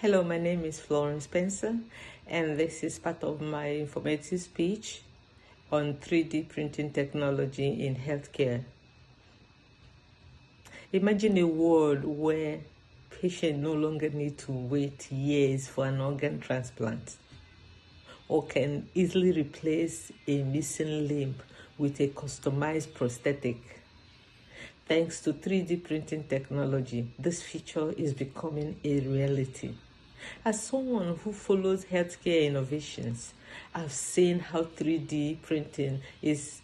Hello, my name is Florence Spencer, and this is part of my informative speech on 3D printing technology in healthcare. Imagine a world where patients no longer need to wait years for an organ transplant, or can easily replace a missing limb with a customized prosthetic. Thanks to 3D printing technology, this feature is becoming a reality. As someone who follows healthcare innovations, I've seen how 3D printing is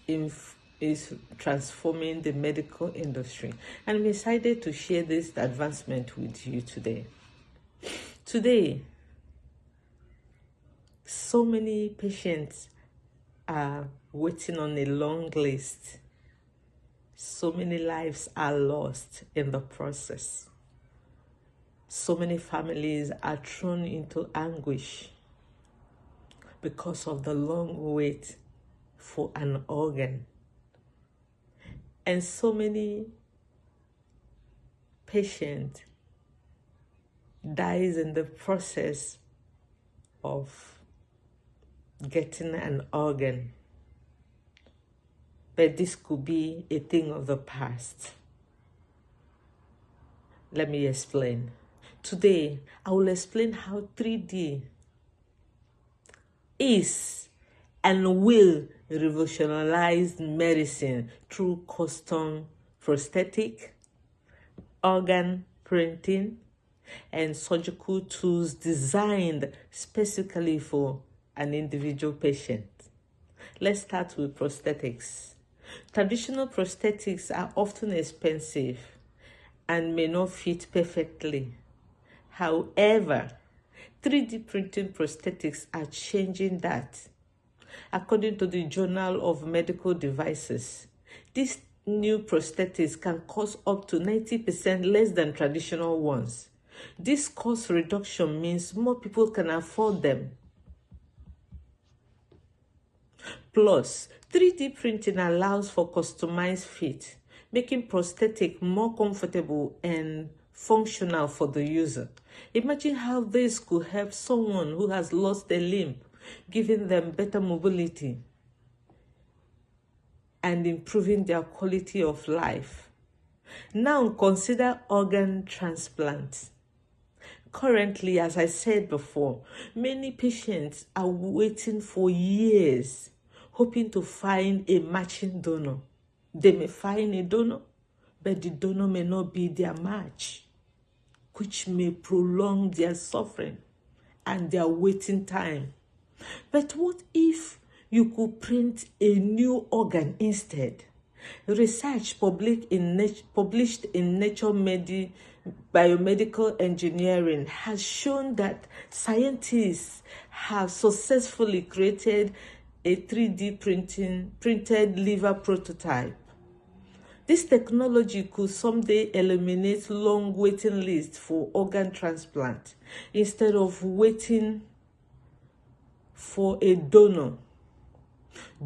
transforming the medical industry, and I'm excited to share this advancement with you today. Today, so many patients are waiting on a long list. So many lives are lost in the process. So many families are thrown into anguish because of the long wait for an organ. And so many patients dies in the process of getting an organ. But this could be a thing of the past. Let me explain. Today, I will explain how 3D is and will revolutionize medicine through custom prosthetic, organ printing, and surgical tools designed specifically for an individual patient. Let's start with prosthetics. Traditional prosthetics are often expensive and may not fit perfectly. However, 3D printing prosthetics are changing that. According to the Journal of Medical Devices, these new prosthetics can cost up to 90% less than traditional ones. This cost reduction means more people can afford them. Plus, 3D printing allows for customized fit, making prosthetic more comfortable and functional for the user. Imagine how this could help someone who has lost a limb, giving them better mobility and improving their quality of life. Now consider organ transplant. Currently, as I said before, many patients are waiting for years, hoping to find a matching donor. They may find a donor, but the donor may not be their match, which may prolong their suffering and their waiting time. But what if you could print a new organ instead? Research published in Nature Biomedical Engineering has shown that scientists have successfully created a 3D printed liver prototype. This technology could someday eliminate long waiting lists for organ transplant instead of waiting for a donor.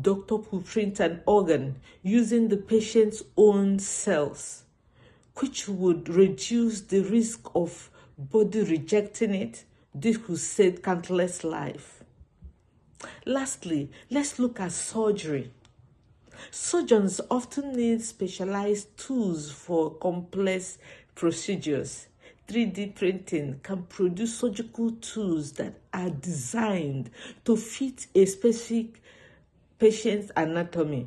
Doctor could print an organ using the patient's own cells, which would reduce the risk of body rejecting it. This could save countless lives. Lastly, let's look at surgery. Surgeons often need specialized tools for complex procedures. 3D printing can produce surgical tools that are designed to fit a specific patient's anatomy.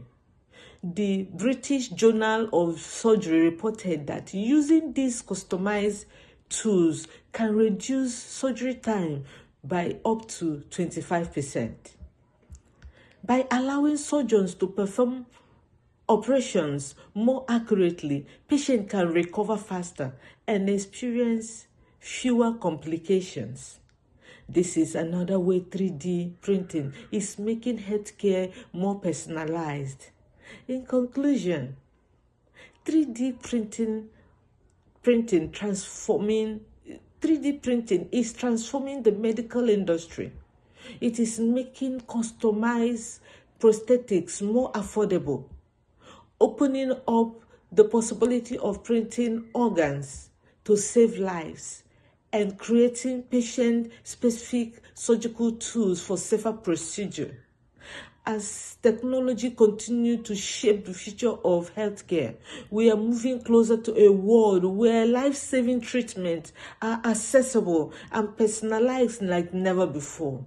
The British Journal of Surgery reported that using these customized tools can reduce surgery time by up to 25%. By allowing surgeons to perform operations more accurately, patients can recover faster and experience fewer complications. This is another way 3D printing is making healthcare more personalized. In conclusion, 3D printing is transforming the medical industry. It is making customized prosthetics more affordable, opening up the possibility of printing organs to save lives, and creating patient-specific surgical tools for safer procedure. As technology continues to shape the future of healthcare, we are moving closer to a world where life-saving treatments are accessible and personalized like never before.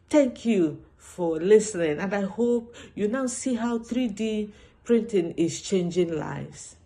Thank you for listening, and I hope you now see how 3D printing is changing lives.